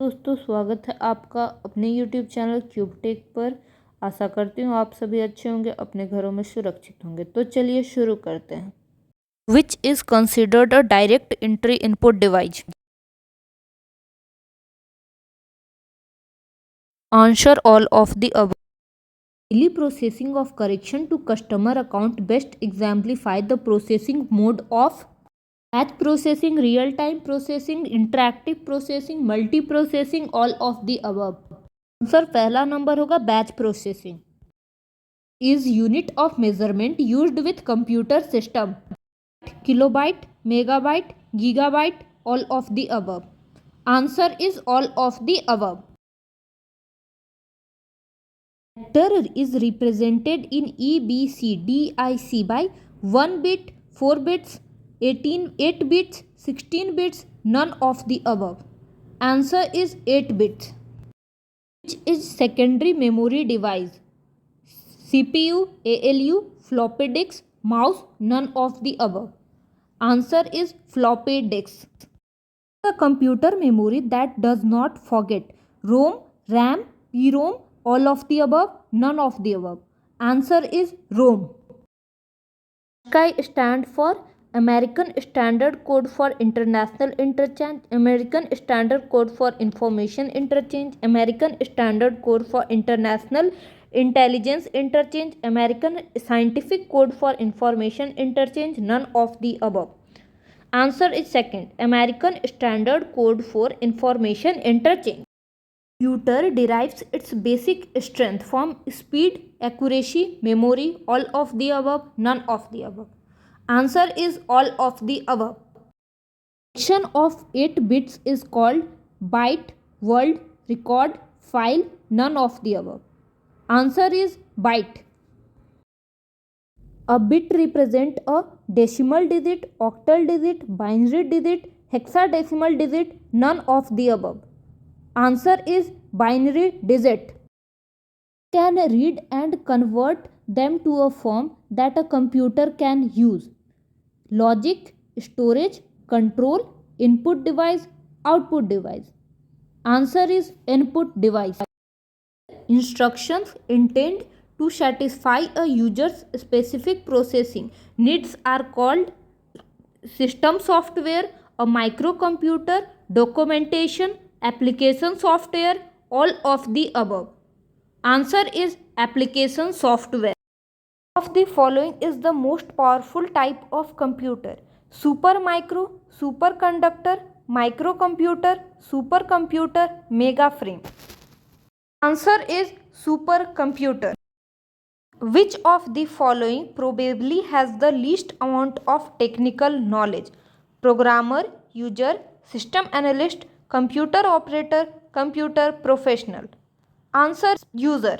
दोस्तों, स्वागत है आपका अपने YouTube चैनल क्यूब टेक पर। आशा करती हूँ आप सभी अच्छे होंगे, अपने घरों में सुरक्षित होंगे। तो चलिए शुरू करते हैं। Which is considered a direct entry input device? Answer all of the above. Daily processing of correction to customer account best exemplify the processing mode of batch processing, real-time processing, interactive processing, multi-processing, all of the above. Answer पहला number होगा batch processing. Is unit of measurement used with computer system. Kilobyte, megabyte, gigabyte, all of the above. Answer is all of the above. Character is represented in EBCDIC by 1 bit, 4 bits, 8 bits, 16 bits, none of the above. Answer is 8 bits. Which is secondary memory device? CPU, ALU, floppy disk, mouse, none of the above. Answer is floppy disk. The computer memory that does not forget. ROM, RAM, PROM, all of the above, none of the above. Answer is ROM. ASCII stand for American Standard Code for International Interchange, American Standard Code for Information Interchange, American Standard Code for International Intelligence Interchange, American Scientific Code for Information Interchange, none of the above. Answer is second, American Standard Code for Information Interchange. Computer derives its basic strength from speed, accuracy, memory, all of the above, none of the above. Answer is all of the above. Section of 8 bits is called byte, word, record, file, none of the above. Answer is byte. A bit represents a decimal digit, octal digit, binary digit, hexadecimal digit, none of the above. Answer is binary digit. Can read and convert them to a form that a computer can use. Logic, storage, control, input device, output device. Answer is input device. Instructions intended to satisfy a user's specific processing needs are called system software, a microcomputer, documentation, application software, all of the above. Answer is application software. Of the following is the most powerful type of computer? Supermicro, superconductor, microcomputer, supercomputer, megaframe. Answer is supercomputer. Which of the following probably has the least amount of technical knowledge? Programmer, user, system analyst, computer operator, computer professional. Answer user.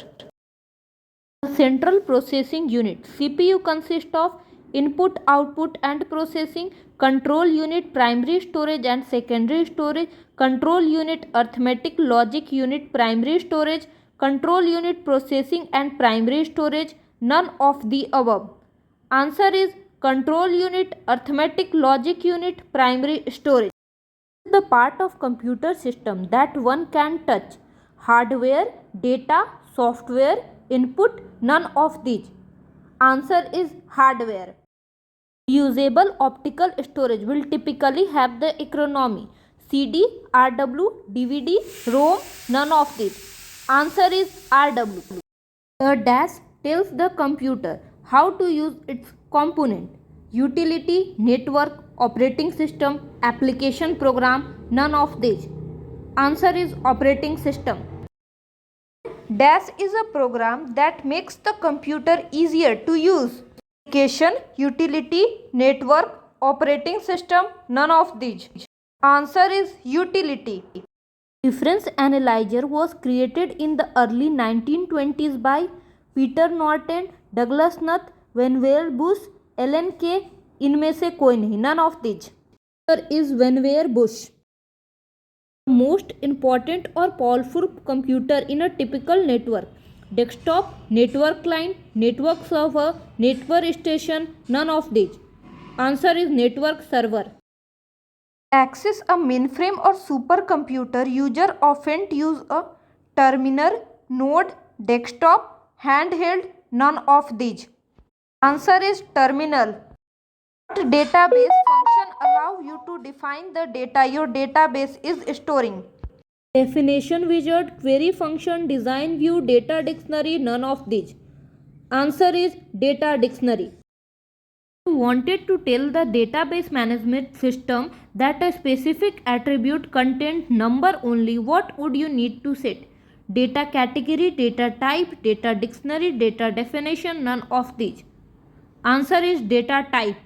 Central processing unit. CPU consists of input, output and processing. Control unit, primary storage and secondary storage. Control unit, arithmetic logic unit, primary storage. Control unit, processing and primary storage, none of the above. Answer is control unit, arithmetic logic unit, primary storage. The part of computer system that one can touch. Hardware, data, software, input, none of these. Answer is hardware. Usable optical storage will typically have the acronym CD, RW, DVD, ROM, none of these. Answer is RW. The dash tells the computer how to use its component. Utility, network, operating system, application program, none of these. Answer is operating system. Dash is a program that makes the computer easier to use. Application, utility, network, operating system, none of these. Answer is utility. Difference analyzer was created in the early 1920s by Peter Norton, Douglas Knuth, Vannevar Bush, Alan Kay. इनमें से कोई नहीं, none of these. Is Vannevar Bush. Most important और powerful computer in a typical network. Desktop, network client, network server, network station, none of these. Answer is network server. Access a mainframe or supercomputer, user often use a terminal, node, desktop, handheld, none of these. Answer is terminal. What database function allow you to define the data your database is storing? Definition wizard, query function, design view, data dictionary, none of these. Answer is data dictionary. If you wanted to tell the database management system that a specific attribute contained number only, what would you need to set? Data category, data type, data dictionary, data definition, none of these. Answer is data type.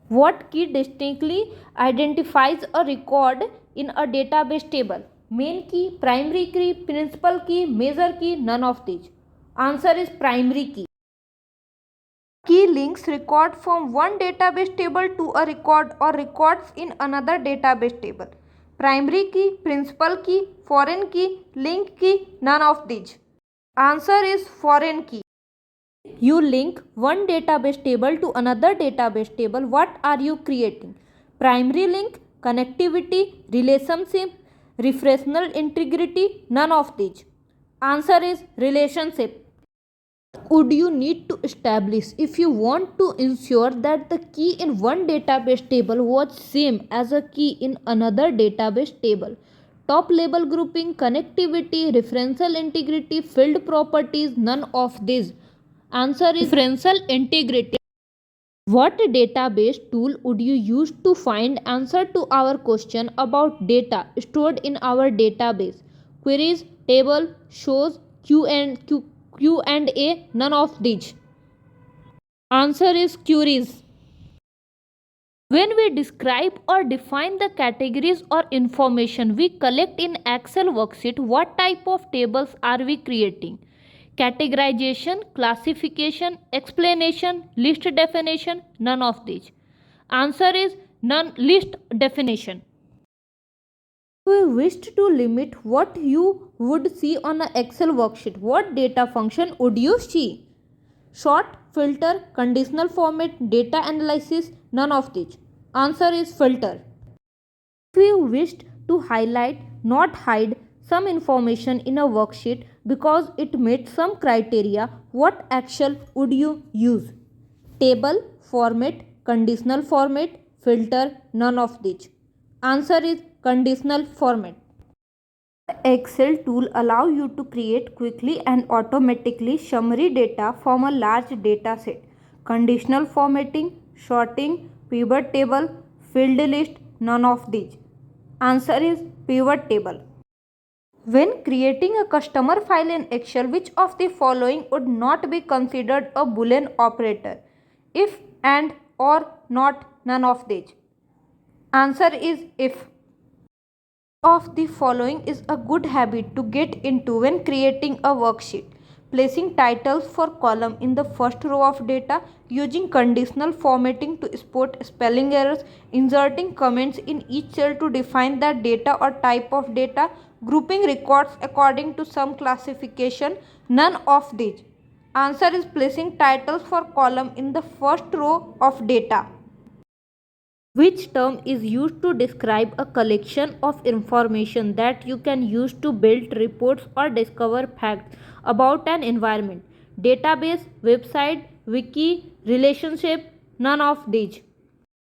What key distinctly identifies a record in a database table? Main key, primary key, principal key, major key, none of these. Answer is primary key. Key links record from one database table to a record or records in another database table. Primary key, principal key, foreign key, link key, none of these. Answer is foreign key. You link one database table to another database table. What are you creating? Primary link, connectivity, relationship, referential integrity, none of these. Answer is relationship. Would you need to establish if you want to ensure that the key in one database table was same as a key in another database table? Top level grouping, connectivity, referential integrity, field properties, none of these. Answer is referential integrity. What database tool would you use to find answer to our question about data stored in our database? Queries, table, shows, Q&A, none of these. Answer is queries. When we describe or define the categories or information we collect in Excel worksheet, what type of tables are we creating? Categorization, classification, explanation, list definition, none of these. Answer is none list definition. If we wished to limit what you would see on an Excel worksheet, what data function would you see? Sort, filter, conditional format, data analysis, none of these. Answer is filter. If you wished to highlight, not hide some information in a worksheet because it met some criteria, what action would you use? Table, format, conditional format, filter, none of these. Answer is conditional format. The Excel tool allows you to create quickly and automatically summary data from a large data set. Conditional formatting, sorting, pivot table, field list, none of these. Answer is pivot table. When creating a customer file in Excel, which of the following would not be considered a Boolean operator? If, and, or, not, none of these. Answer is if. Of the following is a good habit to get into when creating a worksheet? Placing titles for column in the first row of data, using conditional formatting to spot spelling errors, inserting comments in each cell to define the data or type of data, grouping records according to some classification, none of these. Answer is placing titles for column in the first row of data. Which term is used to describe a collection of information that you can use to build reports or discover facts about an environment? Database, website, wiki, relationship, none of these.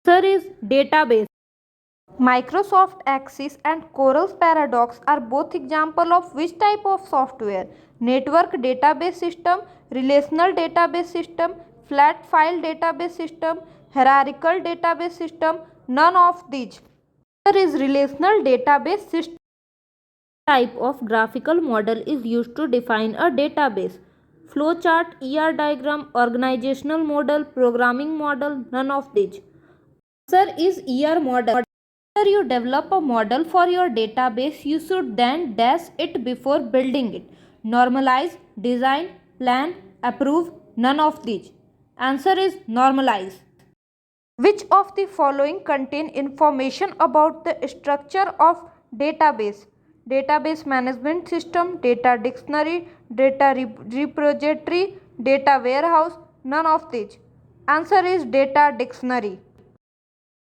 Answer is database. Microsoft Access and Coral's Paradox are both examples of which type of software? Network database system, relational database system, flat file database system, hierarchical database system, none of these. There is relational database system. Type of graphical model is used to define a database? Flowchart, ER diagram, organizational model, programming model, none of these. Answer is ER model. After you develop a model for your database, you should then test it before building it. Normalize, design, plan, approve, none of these. Answer is normalize. Which of the following contain information about the structure of database? Database management system, data dictionary, data repository, data warehouse, none of these. Answer is data dictionary.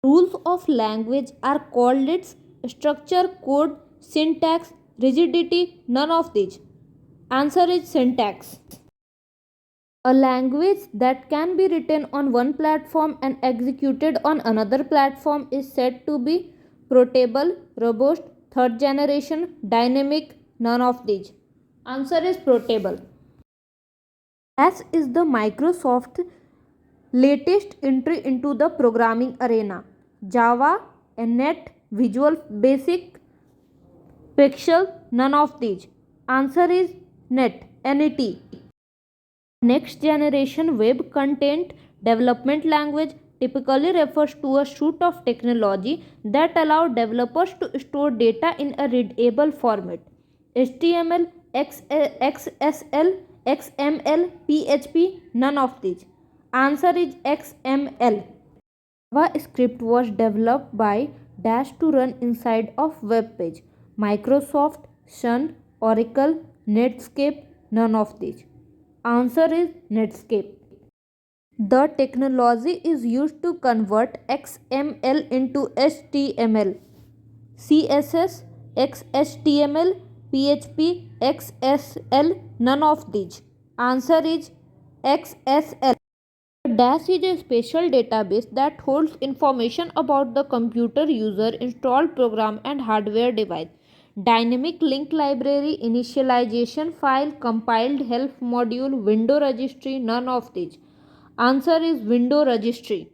Rules of language are called its structure, code, syntax, rigidity, none of these. Answer is syntax. A language that can be written on one platform and executed on another platform is said to be portable, robust, third generation, dynamic, none of these. Answer is portable. ASCII is the Microsoft latest entry into the programming arena. Java, .NET, Visual Basic, Pixel, none of these. Answer is NET. Next generation web content development language typically refers to a suite of technology that allow developers to store data in a readable format. HTML, XSL, XML, PHP, none of these. Answer is XML. JavaScript was developed by Dash to run inside of web page. Microsoft, Sun, Oracle, Netscape, none of these. Answer is Netscape. The technology is used to convert XML into HTML. CSS, XHTML, PHP, XSL, none of these. Answer is XSL. Dash is a special database that holds information about the computer user, installed program and hardware device. Dynamic link library, initialization file, compiled help module, window registry, none of these. Answer is window registry.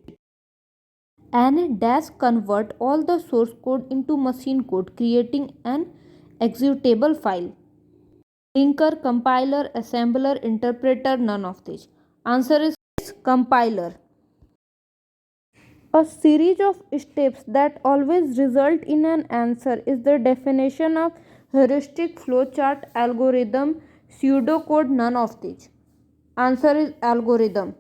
And Dash convert all the source code into machine code, creating an executable file. Linker, compiler, assembler, interpreter, none of these. Answer is compiler. A series of steps that always result in an answer is the definition of heuristic flowchart algorithm, pseudocode, none of these. Answer is algorithm.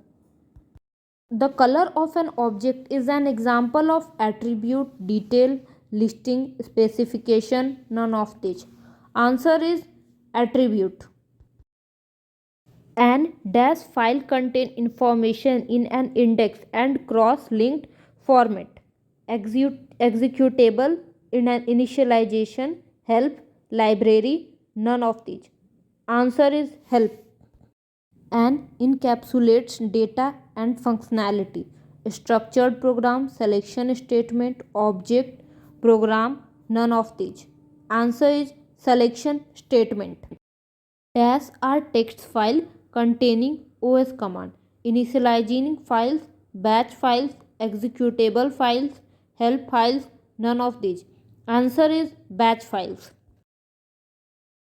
The color of an object is an example of attribute, detail, listing, specification, none of these. Answer is attribute. An dash file contain information in an index and cross-linked format. Executable in an initialization, help, library, none of these. Answer is help. And encapsulates data and functionality. Structured program, selection statement, object, program, none of these. Answer is selection statement. Dash are text file containing OS command, initializing files, batch files, executable files, help files, none of these. Answer is batch files.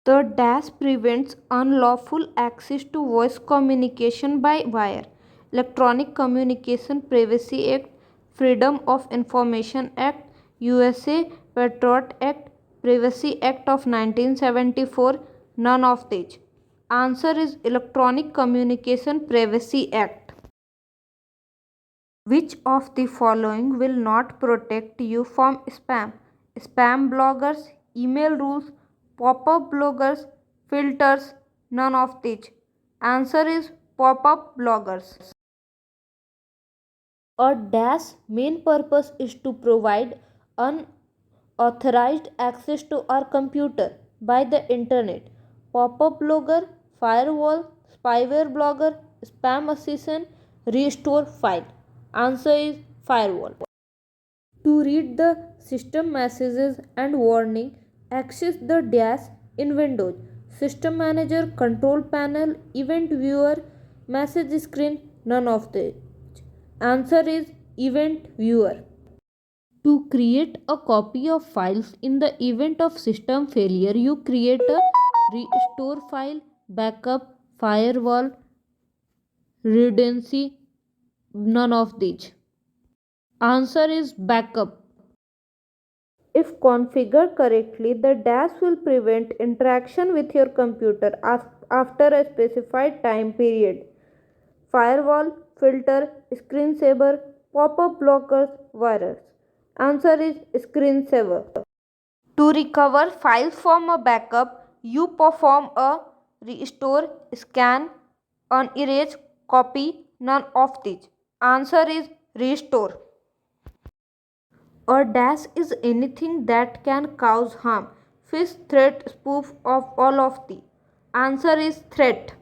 The dash prevents unlawful access to voice communication by wire. Electronic Communication Privacy Act, Freedom of Information Act, USA Patriot Act, Privacy Act of 1974, none of these. Answer is Electronic Communication Privacy Act. Which of the following will not protect you from spam? Spam bloggers, email rules, pop-up bloggers, filters, none of these. Answer is pop-up bloggers. A dash main purpose is to provide unauthorized access to our computer by the internet. Pop-up blogger, firewall, spyware blogger, spam assistant, restore file. Answer is firewall. To read the system messages and warning, access the dash in Windows. System Manager, Control Panel, Event Viewer, Message Screen, none of these. Answer is Event Viewer. To create a copy of files in the event of system failure, you create a restore file, backup, firewall, redundancy, none of these. Answer is backup. If configured correctly, the dash will prevent interaction with your computer after a specified time period. Firewall, filter, screensaver, pop-up blockers, virus. Answer is screensaver. To recover files from a backup, you perform a restore, scan, unerase, copy, none of these. Answer is restore. A dash is anything that can cause harm. Fish, threat, spoof of all of the. Answer is threat.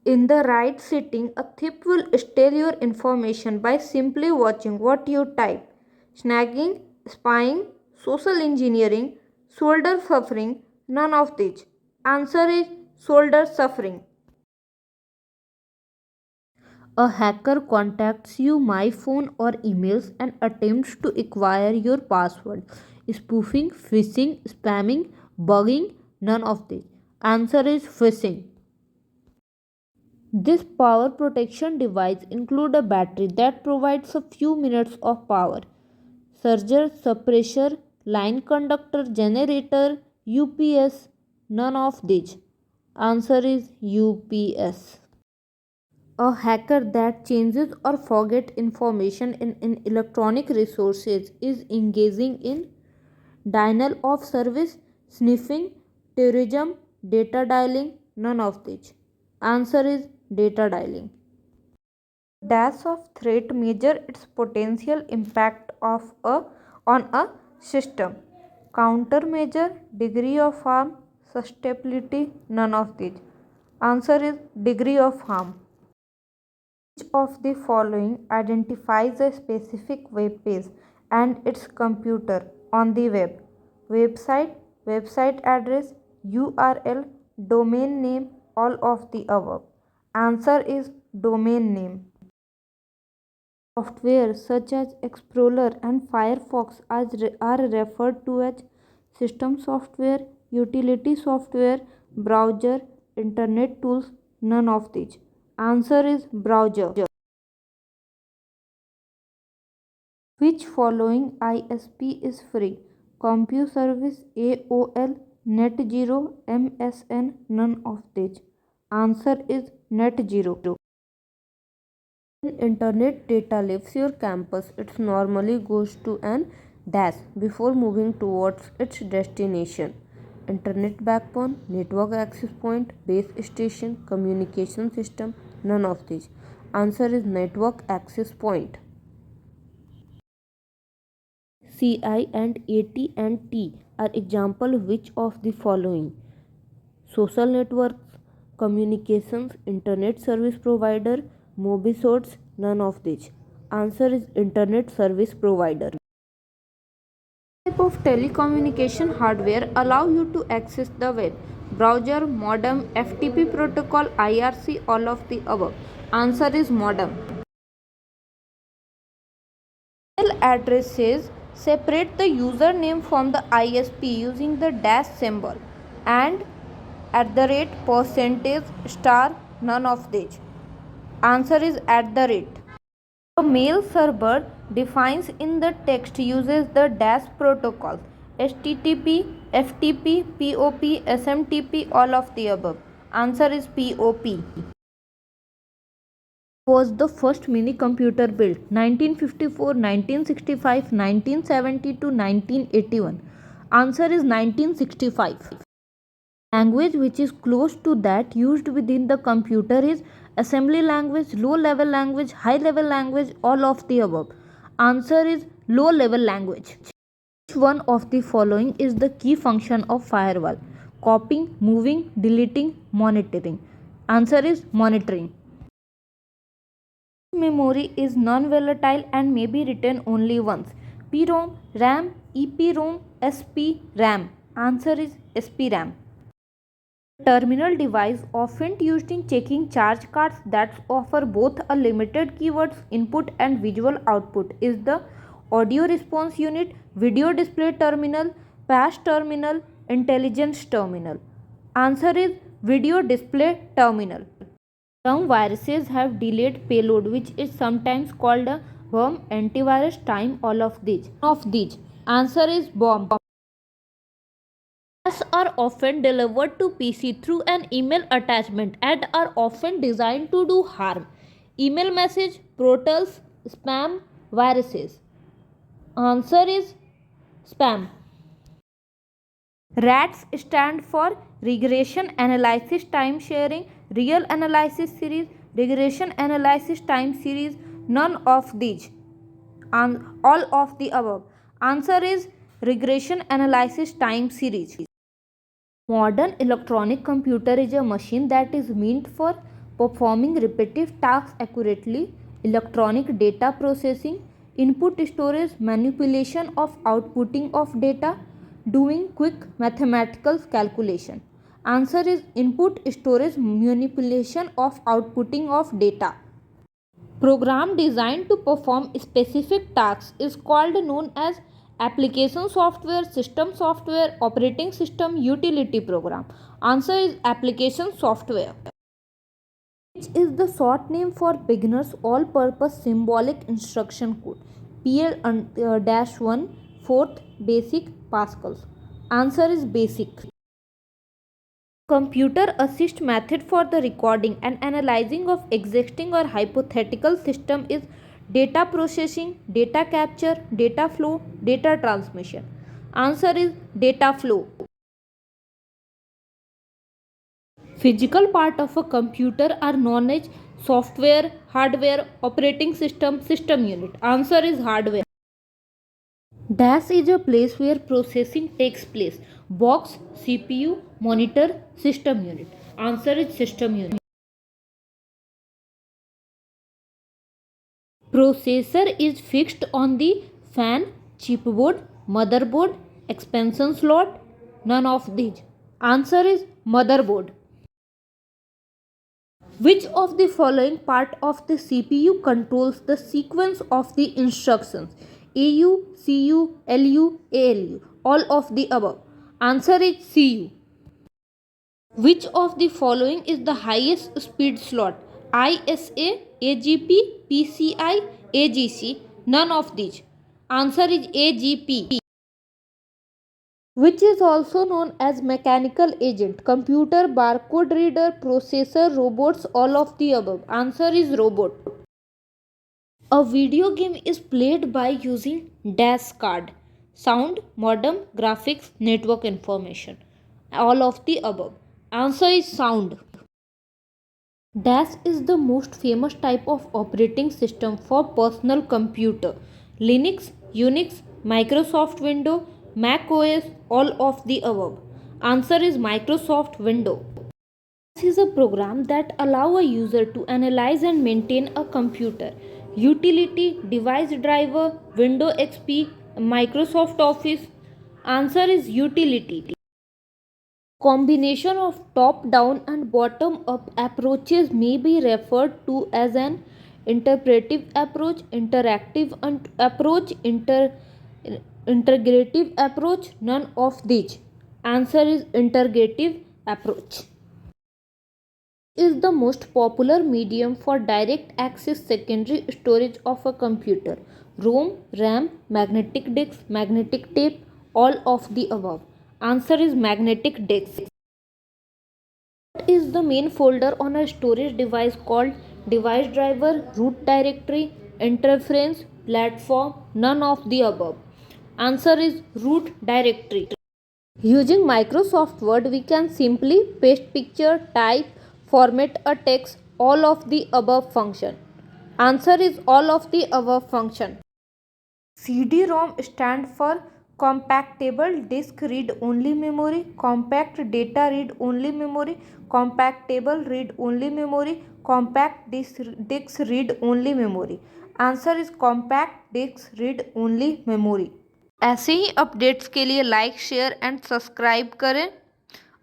In the right setting, a thief will steal your information by simply watching what you type. Snagging, spying, social engineering, shoulder suffering, none of these. Answer is shoulder suffering. A hacker contacts you my phone or emails and attempts to acquire your password. Spoofing, phishing, spamming, bugging, none of these. Answer is phishing. This power protection device includes a battery that provides a few minutes of power. Surge suppressor, line conductor, generator, UPS, none of these. Answer is UPS. A hacker that changes or forgets information in electronic resources is engaging in denial of service, sniffing, terrorism, data dialing, none of these. Answer is data dialing. Dash of threat measure its potential impact on a system. Countermeasure, degree of harm, susceptibility, none of these. Answer is degree of harm. Each of the following identifies a specific web page and its computer on the web. Website, website address, URL, domain name, all of the above. Answer is domain name. Software such as Explorer and Firefox are referred to as system software, utility software, browser, internet tools, none of these. Answer is browser. Which following ISP is free? CompuService, AOL, NetZero, MSN, none of these. Answer is NetZero. When internet data leaves your campus, it normally goes to an dash before moving towards its destination. Internet backbone, network access point, base station, communication system, none of these. Answer is network access point. CI and AT&T are example which of the following? Social networks, communications, internet service provider, mobisodes, none of these. Answer is internet service provider. Type of telecommunication hardware allow you to access the web? Browser, modem, FTP protocol, IRC, all of the above. Answer is modem. Email addresses separate the username from the ISP using the dash symbol and %, none of these. Answer is @. A mail server defines in the text uses the dash protocols HTTP, FTP, POP, SMTP, all of the above. Answer is POP. Was the first mini computer built? 1954, 1965, 1970 to 1981. Answer is 1965. Language which is close to that used within the computer is assembly language, low level language, high level language, all of the above. Answer is low level language. Which one of the following is the key function of firewall? Copying, moving, deleting, monitoring. Answer is monitoring. Memory is non-volatile and may be written only once. PROM, RAM, EPROM, SP, RAM. Answer is SPRAM. Terminal device often used in checking charge cards that offer both a limited keywords input and visual output is the audio response unit, video display terminal, patch terminal, intelligence terminal. Answer is video display terminal. Some viruses have delayed payload which is sometimes called a bomb, antivirus, time, all of these. Answer is bomb. Ads are often delivered to PC through an email attachment and are often designed to do harm. Email message, portals, spam, viruses. Answer is spam. RATS stand for Regression Analysis Time Sharing, Real Analysis Series, Regression Analysis Time Series, none of these. All of the above. Answer is regression analysis time series. Modern electronic computer is a machine that is meant for performing repetitive tasks accurately, electronic data processing, input storage, manipulation of outputting of data, doing quick mathematical calculation. Answer is input storage manipulation of outputting of data. Program designed to perform specific tasks is called known as application software, system software, operating system, utility program. Answer is application software, which is the short name for beginners all purpose symbolic instruction code. PL-1 fourth basic Pascals. Answer is basic. Computer assist method for the recording and analyzing of existing or hypothetical system is data processing, data capture, data flow, data transmission. Answer is data flow. Physical part of a computer are known as software, hardware, operating system, system unit. Answer is hardware. DAS is a place where processing takes place. Box, CPU, monitor, system unit. Answer is system unit. Processor is fixed on the fan, chipboard, motherboard, expansion slot. None of these. Answer is motherboard. Which of the following part of the CPU controls the sequence of the instructions? AU, CU, LU, ALU. All of the above. Answer is CU. Which of the following is the highest speed slot? ISA, AGP, PCI, AGC. None of these. Answer is AGP. Which is also known as mechanical agent, computer, barcode reader, processor, robots, all of the above. Answer is robot. A video game is played by using dash card, sound, modem, graphics, network information. All of the above. Answer is sound. Dash is the most famous type of operating system for personal computer. Linux, Unix, Microsoft Windows, Mac OS, all of the above. Answer is Microsoft Windows. This is a program that allows a user to analyze and maintain a computer. Utility, device driver, Windows XP, Microsoft Office. Answer is utility. Combination of top-down and bottom-up approaches may be referred to as an interpretive approach, interactive approach, integrative approach. None of these. Answer is integrative approach. Is the most popular medium for direct access secondary storage of a computer. ROM, RAM, magnetic disk, magnetic tape, all of the above. Answer is magnetic disk. What is the main folder on a storage device called? Device driver, root directory, interference, platform, none of the above. Answer is root directory. Using Microsoft Word, we can simply paste picture, type, format a text, all of the above function. Answer is all of the above function. CD-ROM stand for Compactable Disk Read Only Memory, Compact Data Read Only Memory, Compactable Read Only Memory, Compact Disk Read Only Memory. Answer is Compact Disk Read Only Memory. ऐसे ही updates के लिए like share and subscribe करें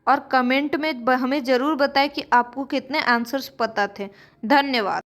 और comment में हमें ज़रूर बताएं कि आपको कितने आंसर्स पता थे। धन्यवाद।